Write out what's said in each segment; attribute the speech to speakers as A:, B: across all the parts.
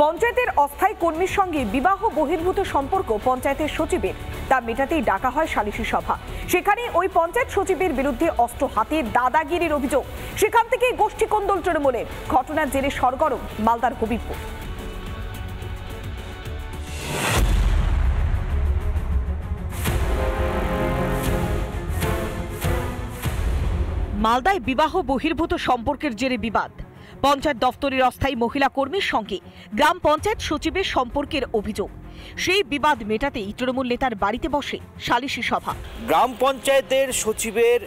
A: পঞ্চায়েতের অস্থায়ী কর্মীর সঙ্গে বিবাহ বহির্ভূত সম্পর্ক পঞ্চায়েতের সচিবের, তা মেটাতেই ডাকা হয় সালিশি সভা। সেখানে ওই পঞ্চায়েত সচিবের বিরুদ্ধে অস্ত্র হাতে দাদাগিরির অভিযোগ। সেখান থেকেই গোষ্ঠী কোন্দল তৃণমূলের। ঘটনার জেরে সরগরম মালদার হবিবপুর। মালদায় বিবাহ বহির্ভূত সম্পর্কের জেরে বিবাদ। পঞ্চায়েত দফতরের অস্থায়ী মহিলা কর্মীর সঙ্গে গ্রাম পঞ্চায়েত সচিবের সম্পর্কের অভিযোগ। সেই বিবাদ মেটাতেই তৃণমূল নেতার বাড়িতে বসে সালিশি সভা।
B: গ্রাম পঞ্চায়েতের সচিবের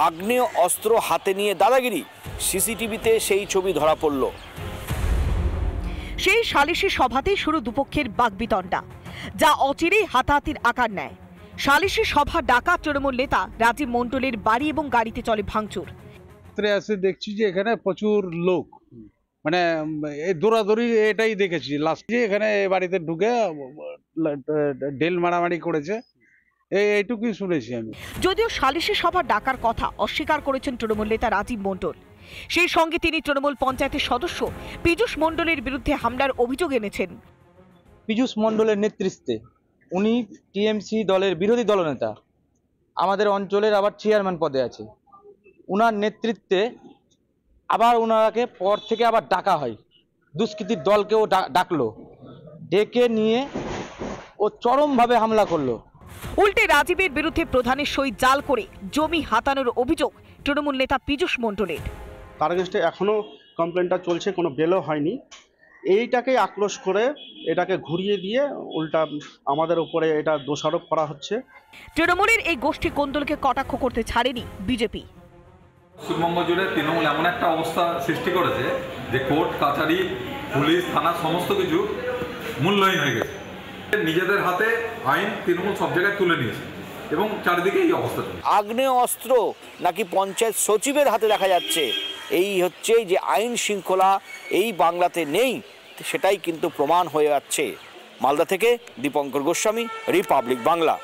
B: আগ্নেয় অস্ত্র হাতে নিয়ে দাদাগিরি, সিসিটিভিতে সেই ছবি ধরা পড়ল।
A: সেই সালিশি সভাতেই শুরু দুপক্ষের বাগবিতণ্ডা, যা অচিরেই হাতাহাতির আকার নেয়। সালিশি সভা ডাকা তৃণমূল নেতা রাজীব মণ্ডলের বাড়ি এবং গাড়িতে চলে ভাঙচুর।
C: এসে দেখছি যে এখানে প্রচুর লোক, মানে দৌড়াদৌড়ি এটাই দেখেছি লাস্ট, যে এখানে বাড়িতে ঢুকে ডেল মারামারি করেছে, এইটুকুই শুনেছি আমি।
A: যদিও সালিশি সভা ডাকার কথা অস্বীকার করেছেন তৃণমূল নেতা রাজীব মণ্ডল। সেই সঙ্গে তিনি তৃণমূল পঞ্চায়েতের সদস্য পীযূষ মণ্ডলের বিরুদ্ধে হামলার অভিযোগ এনেছেন।
D: পীযূষ মণ্ডলের নেতৃত্বে, উনি টিএমসি দলের বিরোধী দলনেতা, আমাদের অঞ্চলের আবার চেয়ারম্যান পদে আছে। উনার নেতৃত্বে আবার ওনাকে পর থেকে আবার ডাকা হয়, দুষ্কৃতীর দলকেও ডাকলো, ডেকে নিয়ে ও চরমভাবে হামলা করলো।
A: উল্টে রাজীবের বিরুদ্ধে প্রধানের সই জাল করে জমি হাতানোর অভিযোগ তৃণমূল নেতা পীযূষ মণ্ডলের।
E: তার এগেইনস্টে এখনো কমপ্লেনটা চলছে, কোনো বেলও হয়নি। এইটাকে আক্রোশ করে এটাকে ঘুরিয়ে দিয়ে উল্টা আমাদের উপরে এটা দোষারোপ করা হচ্ছে।
A: তৃণমূলের এই গোষ্ঠী কোন্দলকে কটাক্ষ করতে ছাড়েনি বিজেপি।
F: পশ্চিমবঙ্গ জুড়ে তৃণমূল এমন একটা অবস্থা সৃষ্টি করেছে যে কোর্ট কাছারি, পুলিশ, থানা সমস্ত কিছু মূল্যহীন হয়ে গেছে। নিজেদের হাতে আইন তৃণমূল সব জায়গায় তুলে নিয়েছে এবং চারিদিকে এই অবস্থা।
B: আগ্নেয় অস্ত্র নাকি পঞ্চায়েত সচিবের হাতে দেখা যাচ্ছে, এই হচ্ছে যে আইন শৃঙ্খলা এই বাংলাতে নেই, সেটাই কিন্তু প্রমাণ হয়ে যাচ্ছে। মালদা থেকে দীপঙ্কর গোস্বামী, রিপাবলিক বাংলা।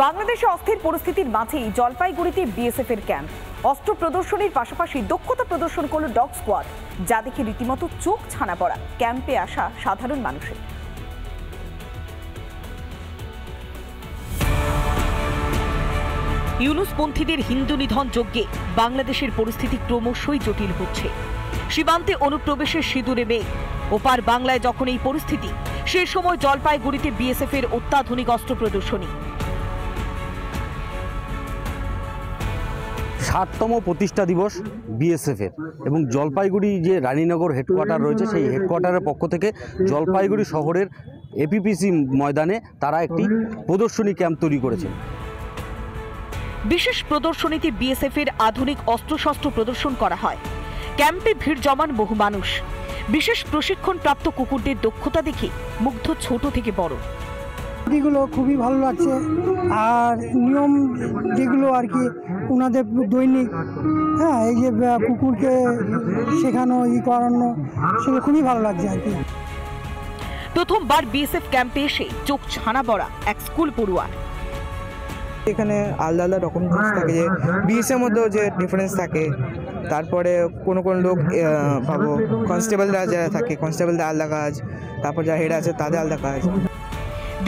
A: বাংলাদেশে অস্থির পরিস্থিতির মাঝেই জলপাইগুড়িতে বিএসএফ এর ক্যাম্প। অস্ত্র প্রদর্শনীর পাশাপাশি দক্ষতা প্রদর্শন করল ডগ স্কোয়াড, যা দেখে রীতিমতো চোখ ছানা পড়া ক্যাম্পে আসা সাধারণ মানুষের। ইউনুসপন্থীদের হিন্দু নিধন যজ্ঞে বাংলাদেশের পরিস্থিতি ক্রমশই জটিল হচ্ছে। সীমান্তে অনুপ্রবেশের সিঁদুরে মেঘ। ওপার বাংলায় যখন এই পরিস্থিতি, সে সময় জলপাইগুড়িতে বিএসএফ এর অত্যাধুনিক অস্ত্র প্রদর্শনী।
G: 60তম প্রতিষ্ঠা দিবস বিএসএফের, এবং জলপাইগুড়ি যে রানীনগর হেডকোয়ার্টার রয়েছে, সেই হেডকোয়ার্টারের পক্ষ থেকে জলপাইগুড়ি শহরের এপিপিসি ময়দানে তারা একটি প্রদর্শনী ক্যাম্প তৈরি করেছে।
A: বিশেষ প্রদর্শনীতে বিএসএফ এর আধুনিক অস্ত্রশস্ত্র প্রদর্শন করা হয়। ক্যাম্পে ভিড় জমান বহু মানুষ। বিশেষ প্রশিক্ষণপ্রাপ্ত কুকুরদের দক্ষতা দেখে মুগ্ধ ছোট থেকে বড়।
H: এগুলো খুবই ভালো লাগছে, আর নিয়ম যেগুলো আর কি ওনাদের দৈনিক, এই যে কুকুরকে শেখানো, করানো, সেগুলো খুবই ভালো লাগছে আর কি।
A: প্রথমবার বিএসএফ ক্যাম্পে এসে চোখ ছানা পড়া এক স্কুল পড়ুয়া।
I: এখানে আলাদা আলাদা রকম থাকে, যে বিএসএফ মধ্যেও যে ডিফারেন্স থাকে। তারপরে কোনো লোক ভাবো কনস্টেবলরা যারা থাকে, কনস্টেবলদের আলাদা কাজ, তারপর যারা হেড আছে তাদের আলাদা কাজ।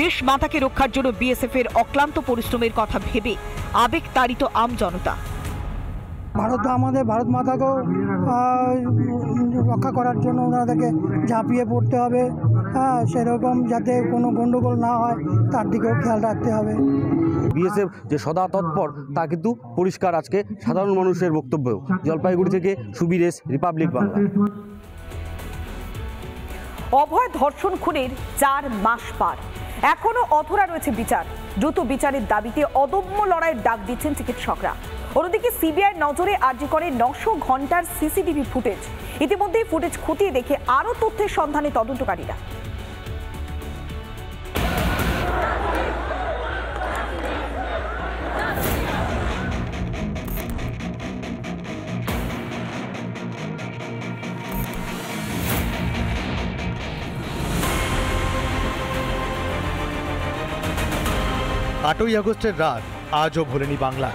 A: দেশ মাতাকে রক্ষার জন্য বিএসএফ এর অক্লান্ত পরিশ্রমের কথা ভেবে আবেগ তাড়িত আম জনতা।
H: আমাদের ভারত মাতাকেও রক্ষা করার জন্য ওনাদেরকে ঝাঁপিয়ে পড়তে হবে, সেরকম যাতে কোনো গন্ডগোল না হয় তার দিকেও খেয়াল রাখতে হবে।
G: বিএসএফ যে সদা তৎপর, তা কিন্তু পরিষ্কার আজকে সাধারণ মানুষের বক্তব্য। জলপাইগুড়ি থেকে সুবীর এস, রিপাবলিক বাংলা।
A: অভয় ধর্ষণ খুনের 4 মাস পার, এখনো অধরা রয়েছে বিচার। দ্রুত বিচারের দাবিতে অদম্য লড়াইয়ের ডাক দিচ্ছেন চিকিৎসকরা। অন্যদিকে সিবিআই নজরে আরজি করে 900 ঘন্টার সিসিটিভি ফুটেজ। ইতিমধ্যেই ফুটেজ খতিয়ে দেখে আরও তথ্যের সন্ধানে তদন্তকারীরা।
J: আটই আগস্টের রাত আজও ভোলেনি বাংলা।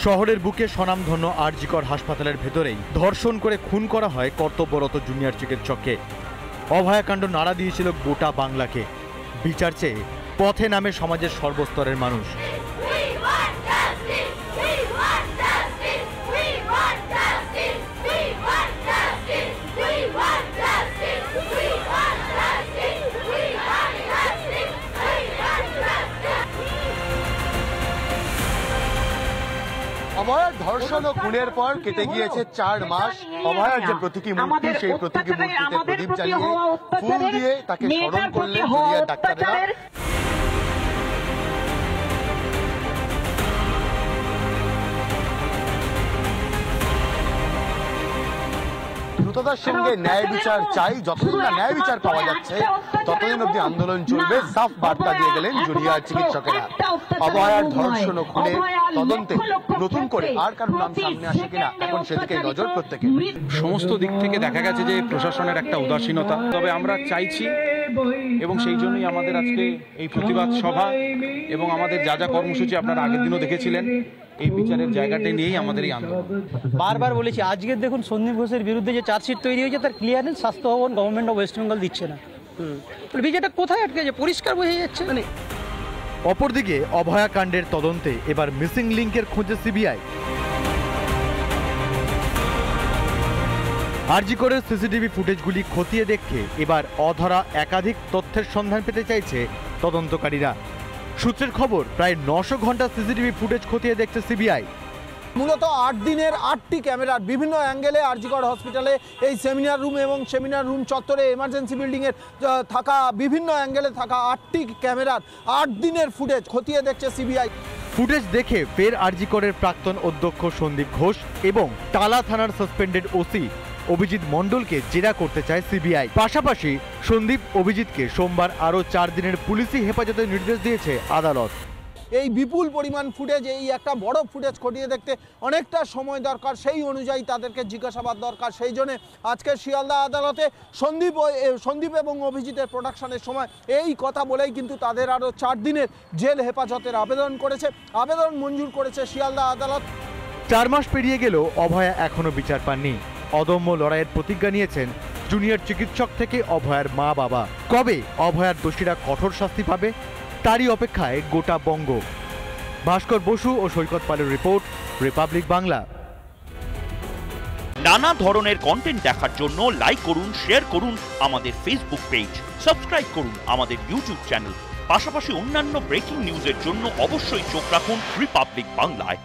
J: শহরের বুকে স্বনামধন্য আরজিকর হাসপাতালের ভেতরেই ধর্ষণ করে খুন করা হয় কর্তব্যরত জুনিয়র চিকিৎসককে। অভয়াকাণ্ড নাড়া দিয়েছিল গোটা বাংলাকে। বিচার চেয়ে পথে নামে সমাজের সর্বস্তরের মানুষ।
K: অভয়ার ধর্ষণ ও খুনের পর কেটে গিয়েছে 4 মাস। অভয়ার যে প্রতীকী মূর্তি, সেই প্রতীকী মূর্তিতে প্রদীপ জ্বালিয়ে ফুল দিয়ে তাকে স্মরণ করলেন জুনিয়র ডাক্তাররা। দ্রুততার সঙ্গে ন্যায় বিচার চাই। যতদিন না ন্যায় বিচার পাওয়া যাচ্ছে ততদিন অব্দি আন্দোলন চলবে, সাফ বার্তা দিয়ে গেলেন জুনিয়র চিকিৎসকেরা। অভয়ার ধর্ষণ ও খুনে তদন্তে নতুন করে আর কারো নাম সামনে আসে কিনা এখন সেদিকে নজর প্রত্যেকের।
L: সমস্ত দিক থেকে দেখা গেছে যে প্রশাসনের একটা উদাসীনতা, তবে আমরা চাইছি এবং সেই জন্যই আমাদের আজকে এই প্রতিবাদ সভা এবং আমাদের যা যা কর্মসূচি আপনারা আগের দিনও দেখেছিলেন, এই বিচারের জায়গাটা নিয়েই আমাদের এই আন্দোলন।
M: বারবার বলেছি, আজকে দেখুন সন্দীপ ঘোষের বিরুদ্ধে যে চার্জশিট তৈরি হয়েছে তার ক্লিয়ারেন্স স্বাস্থ্য ভবন গভর্নমেন্ট অফ ওয়েস্ট বেঙ্গল দিচ্ছে না। বিচারটা কোথায় আটকে আছে পরিষ্কার বোঝা যাচ্ছে। মানে
J: অপরদিকে অভয়াকাণ্ডের তদন্তে এবার মিসিং লিঙ্কের খোঁজে সিবিআই। আরজিকরের সিসিটিভি ফুটেজগুলি খতিয়ে দেখে এবার অধরা একাধিক তথ্যের সন্ধান পেতে চাইছে তদন্তকারীরা। সূত্রের খবর, প্রায় 900 ঘন্টা সিসিটিভি ফুটেজ খতিয়ে দেখছে সিবিআই।
N: মূলত 8 দিনের 8টি ক্যামেরার বিভিন্ন অ্যাঙ্গেলে আরজিকর হসপিটালে এই সেমিনার রুম এবং সেমিনার রুম চত্বরে এমার্জেন্সি বিল্ডিংয়ের থাকা বিভিন্ন অ্যাঙ্গেলে থাকা 8টি ক্যামেরার 8 দিনের ফুটেজ খতিয়ে দেখছে সিবিআই।
J: ফুটেজ দেখে ফের আরজিকরের প্রাক্তন অধ্যক্ষ সন্দীপ ঘোষ এবং টালা থানার সাসপেন্ডেড ওসি অভিজিৎ মণ্ডলকে জেরা করতে চায় সিবিআই। পাশাপাশি সন্দীপ অভিজিৎকে সোমবার আরও 4 দিনের পুলিশি হেফাজতের নির্দেশ দিয়েছে আদালত।
N: এই বিপুল পরিমাণ ফুটেজ, এই একটা বড় ফুটেজ খতিয়ে দেখতে অনেকটা সময় দরকার, সেই অনুযায়ী তাদেরকে জিজ্ঞাসাবাদ দরকার। সেই জন্য আজকে শিয়ালদা আদালতে সন্দীপ এবং অভিজিতের প্রোডাকশনের সময় এই কথা বলেই কিন্তু তাদের আরও 4 দিনের জেল হেফাজতের আবেদন করেছে। আবেদন মঞ্জুর করেছে শিয়ালদা আদালত।
J: 4 মাস পেরিয়ে গেলেও অভয়া এখনো বিচার পাননি। অদম্য লড়াইয়ের প্রতিজ্ঞা নিয়েছেন জুনিয়র চিকিৎসক থেকে অভয়ার মা বাবা। কবে অভয়ার দোষীরা কঠোর শাস্তি পাবে তারই অপেক্ষায় গোটা বঙ্গ। ভাস্কর বসু ও সৈকত পালের রিপোর্ট, রিপাবলিক বাংলা।
O: নানা ধরনের কন্টেন্ট দেখার জন্য লাইক করুন, শেয়ার করুন আমাদের ফেসবুক পেজ, সাবস্ক্রাইব করুন আমাদের ইউটিউব চ্যানেল। পাশাপাশি অন্যান্য ব্রেকিং নিউজের জন্য অবশ্যই চোখ রাখুন রিপাবলিক বাংলায়।